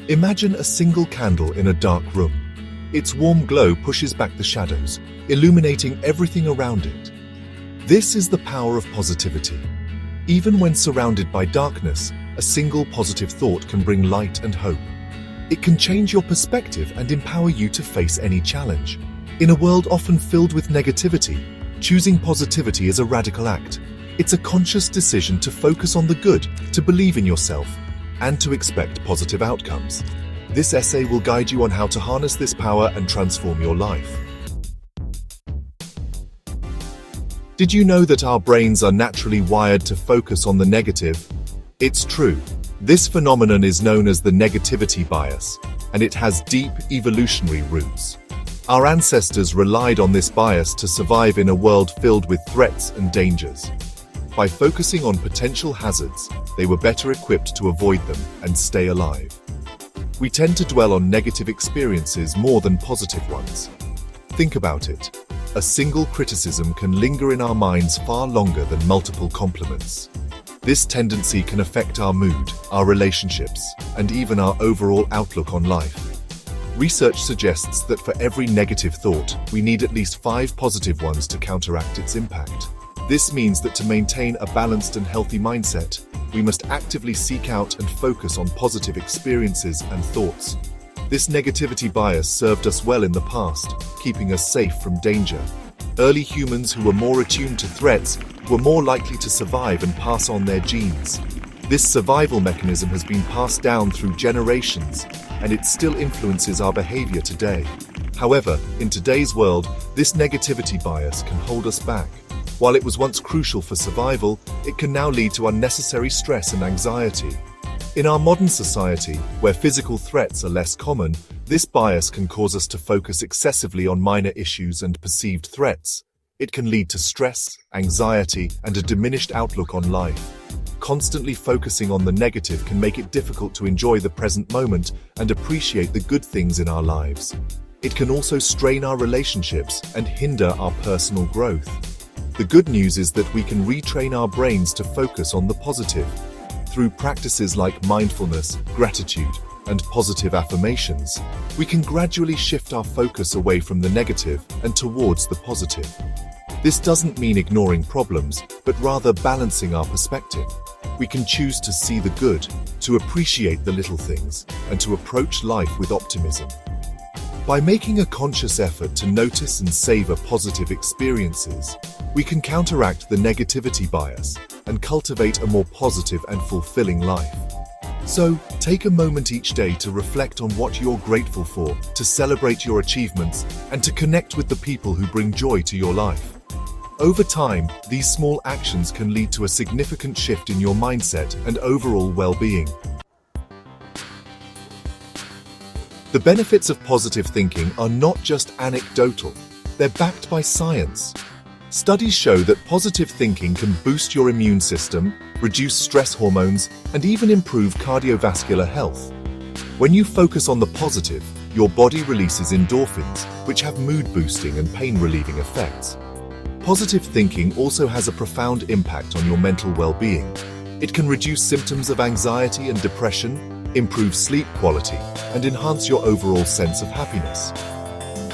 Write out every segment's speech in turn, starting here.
Imagine a single candle in a dark room. Its warm glow pushes back the shadows, illuminating everything around it. This is the power of positivity. Even when surrounded by darkness, a single positive thought can bring light and hope. It can change your perspective and empower you to face any challenge. In a world often filled with negativity, choosing positivity is a radical act. It's a conscious decision to focus on the good, to believe in yourself, and to expect positive outcomes. This essay will guide you on how to harness this power and transform your life. Did you know that our brains are naturally wired to focus on the negative? It's true. This phenomenon is known as the negativity bias, and it has deep evolutionary roots. Our ancestors relied on this bias to survive in a world filled with threats and dangers. By focusing on potential hazards, they were better equipped to avoid them and stay alive. We tend to dwell on negative experiences more than positive ones. Think about it. A single criticism can linger in our minds far longer than multiple compliments. This tendency can affect our mood, our relationships, and even our overall outlook on life. Research suggests that for every negative thought, we need at least 5 positive ones to counteract its impact. This means that to maintain a balanced and healthy mindset, we must actively seek out and focus on positive experiences and thoughts. This negativity bias served us well in the past, keeping us safe from danger. Early humans who were more attuned to threats were more likely to survive and pass on their genes. This survival mechanism has been passed down through generations, and it still influences our behavior today. However, in today's world, this negativity bias can hold us back. While it was once crucial for survival, it can now lead to unnecessary stress and anxiety. In our modern society, where physical threats are less common, this bias can cause us to focus excessively on minor issues and perceived threats. It can lead to stress, anxiety, and a diminished outlook on life. Constantly focusing on the negative can make it difficult to enjoy the present moment and appreciate the good things in our lives. It can also strain our relationships and hinder our personal growth. The good news is that we can retrain our brains to focus on the positive. Through practices like mindfulness, gratitude, and positive affirmations, we can gradually shift our focus away from the negative and towards the positive. This doesn't mean ignoring problems, but rather balancing our perspective. We can choose to see the good, to appreciate the little things, and to approach life with optimism. By making a conscious effort to notice and savor positive experiences, we can counteract the negativity bias and cultivate a more positive and fulfilling life. So, take a moment each day to reflect on what you're grateful for, to celebrate your achievements, and to connect with the people who bring joy to your life. Over time, these small actions can lead to a significant shift in your mindset and overall well-being. The benefits of positive thinking are not just anecdotal, they're backed by science. Studies show that positive thinking can boost your immune system, reduce stress hormones, and even improve cardiovascular health. When you focus on the positive, your body releases endorphins, which have mood-boosting and pain-relieving effects. Positive thinking also has a profound impact on your mental well-being. It can reduce symptoms of anxiety and depression, improve sleep quality, and enhance your overall sense of happiness.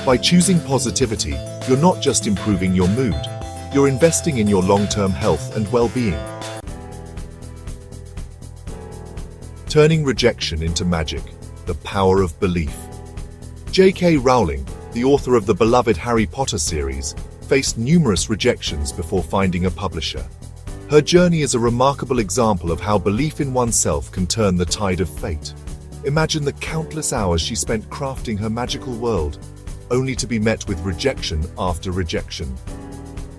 By choosing positivity, you're not just improving your mood, you're investing in your long-term health and well-being. Turning rejection into magic, the power of belief. J.K. Rowling, the author of the beloved Harry Potter series, faced numerous rejections before finding a publisher. Her journey is a remarkable example of how belief in oneself can turn the tide of fate. Imagine the countless hours she spent crafting her magical world, only to be met with rejection after rejection.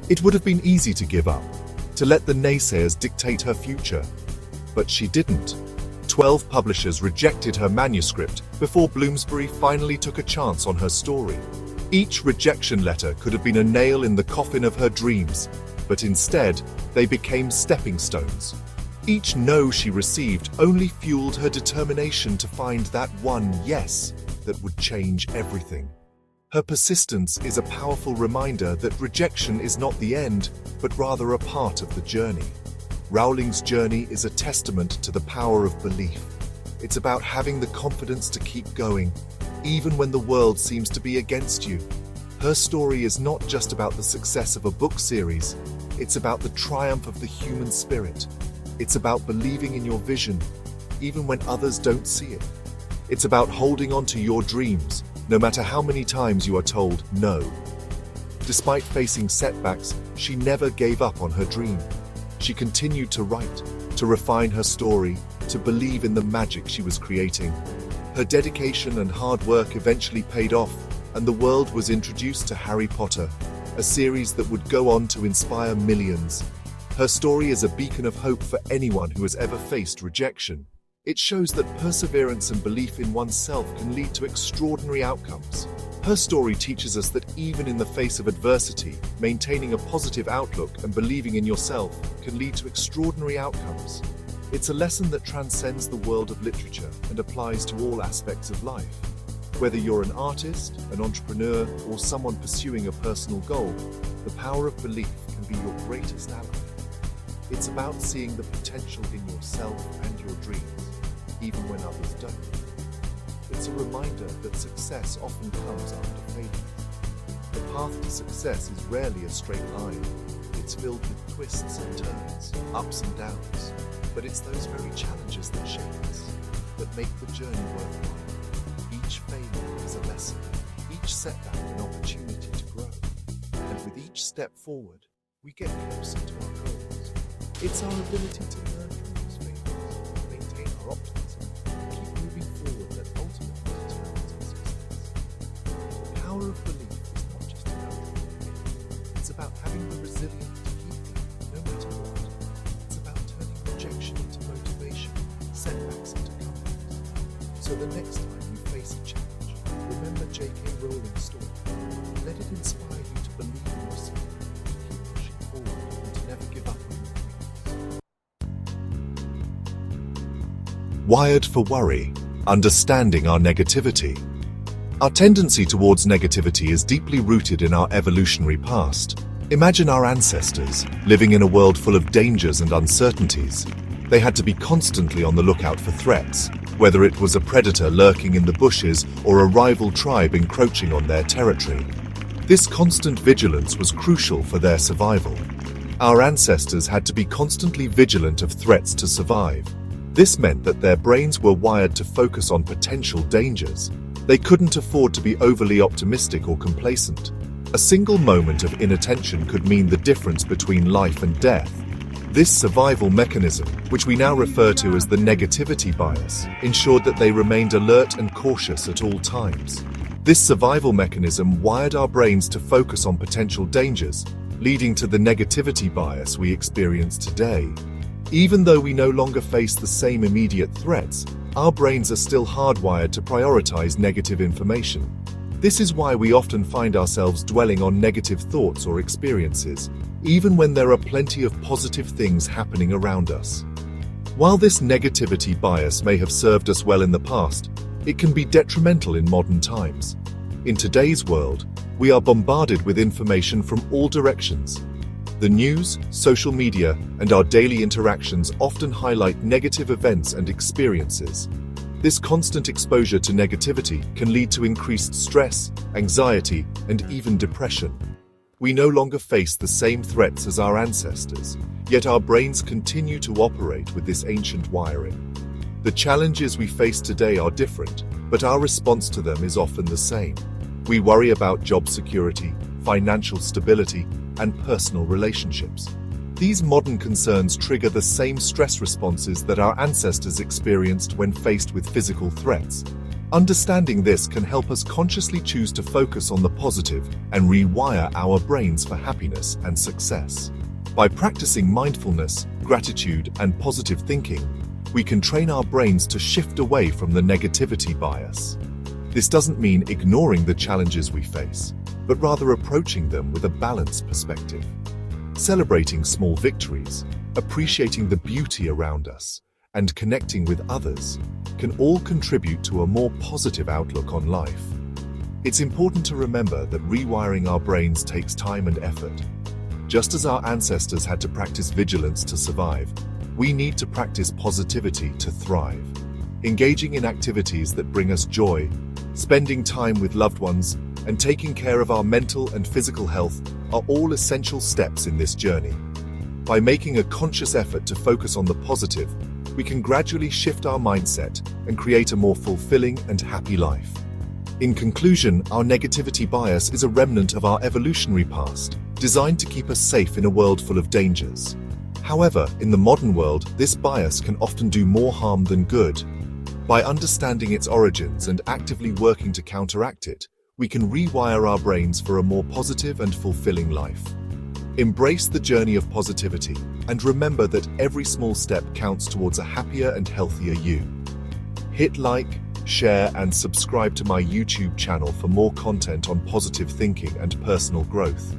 It would have been easy to give up, to let the naysayers dictate her future. But she didn't. 12 publishers rejected her manuscript before Bloomsbury finally took a chance on her story. Each rejection letter could have been a nail in the coffin of her dreams, but instead, they became stepping stones. Each no she received only fueled her determination to find that one yes that would change everything. Her persistence is a powerful reminder that rejection is not the end, but rather a part of the journey. Rowling's journey is a testament to the power of belief. It's about having the confidence to keep going, even when the world seems to be against you. Her story is not just about the success of a book series, it's about the triumph of the human spirit. It's about believing in your vision, even when others don't see it. It's about holding on to your dreams, no matter how many times you are told no. Despite facing setbacks, she never gave up on her dream. She continued to write, to refine her story, to believe in the magic she was creating. Her dedication and hard work eventually paid off, and the world was introduced to Harry Potter, a series that would go on to inspire millions. Her story is a beacon of hope for anyone who has ever faced rejection. It shows that perseverance and belief in oneself can lead to extraordinary outcomes. Her story teaches us that even in the face of adversity, maintaining a positive outlook and believing in yourself can lead to extraordinary outcomes. It's a lesson that transcends the world of literature and applies to all aspects of life. Whether you're an artist, an entrepreneur, or someone pursuing a personal goal, the power of belief can be your greatest ally. It's about seeing the potential in yourself and your dreams, even when others don't. It's a reminder that success often comes after failure. The path to success is rarely a straight line. It's filled with twists and turns, ups and downs. But it's those very challenges that shape us, that make the journey worthwhile. Each failure is a lesson, each setback an opportunity to grow. And with each step forward, we get closer to our goals. It's our ability to learn from those failures, maintain our optimism, and keep moving forward that ultimately determines our success. The power of belief is not just about failure. It's about having the resilience to keep going, no matter what. It's about turning rejection into motivation, setbacks into confidence. So the next time you face a challenge, remember J.K. Rowling's story. Let it inspire you to believe in yourself, to keep pushing forward, and to never give up on your dreams. Wired for worry, understanding our negativity. Our tendency towards negativity is deeply rooted in our evolutionary past. Imagine our ancestors, living in a world full of dangers and uncertainties. They had to be constantly on the lookout for threats, whether it was a predator lurking in the bushes or a rival tribe encroaching on their territory. This constant vigilance was crucial for their survival. Our ancestors had to be constantly vigilant of threats to survive. This meant that their brains were wired to focus on potential dangers. They couldn't afford to be overly optimistic or complacent. A single moment of inattention could mean the difference between life and death. This survival mechanism, which we now refer to as the negativity bias, ensured that they remained alert and cautious at all times. This survival mechanism wired our brains to focus on potential dangers, leading to the negativity bias we experience today. Even though we no longer face the same immediate threats, our brains are still hardwired to prioritize negative information. This is why we often find ourselves dwelling on negative thoughts or experiences, even when there are plenty of positive things happening around us. While this negativity bias may have served us well in the past, it can be detrimental in modern times. In today's world, we are bombarded with information from all directions. The news, social media, and our daily interactions often highlight negative events and experiences. This constant exposure to negativity can lead to increased stress, anxiety, and even depression. We no longer face the same threats as our ancestors, yet our brains continue to operate with this ancient wiring. The challenges we face today are different, but our response to them is often the same. We worry about job security, financial stability, and personal relationships. These modern concerns trigger the same stress responses that our ancestors experienced when faced with physical threats. Understanding this can help us consciously choose to focus on the positive and rewire our brains for happiness and success. By practicing mindfulness, gratitude, and positive thinking, we can train our brains to shift away from the negativity bias. This doesn't mean ignoring the challenges we face, but rather approaching them with a balanced perspective. Celebrating small victories, appreciating the beauty around us, and connecting with others can all contribute to a more positive outlook on life. It's important to remember that rewiring our brains takes time and effort. Just as our ancestors had to practice vigilance to survive, we need to practice positivity to thrive. Engaging in activities that bring us joy, spending time with loved ones, and taking care of our mental and physical health are all essential steps in this journey. By making a conscious effort to focus on the positive, we can gradually shift our mindset and create a more fulfilling and happy life. In conclusion, our negativity bias is a remnant of our evolutionary past, designed to keep us safe in a world full of dangers. However, in the modern world, this bias can often do more harm than good. By understanding its origins and actively working to counteract it, we can rewire our brains for a more positive and fulfilling life. Embrace the journey of positivity and remember that every small step counts towards a happier and healthier you. Hit like, share, and subscribe to my YouTube channel for more content on positive thinking and personal growth.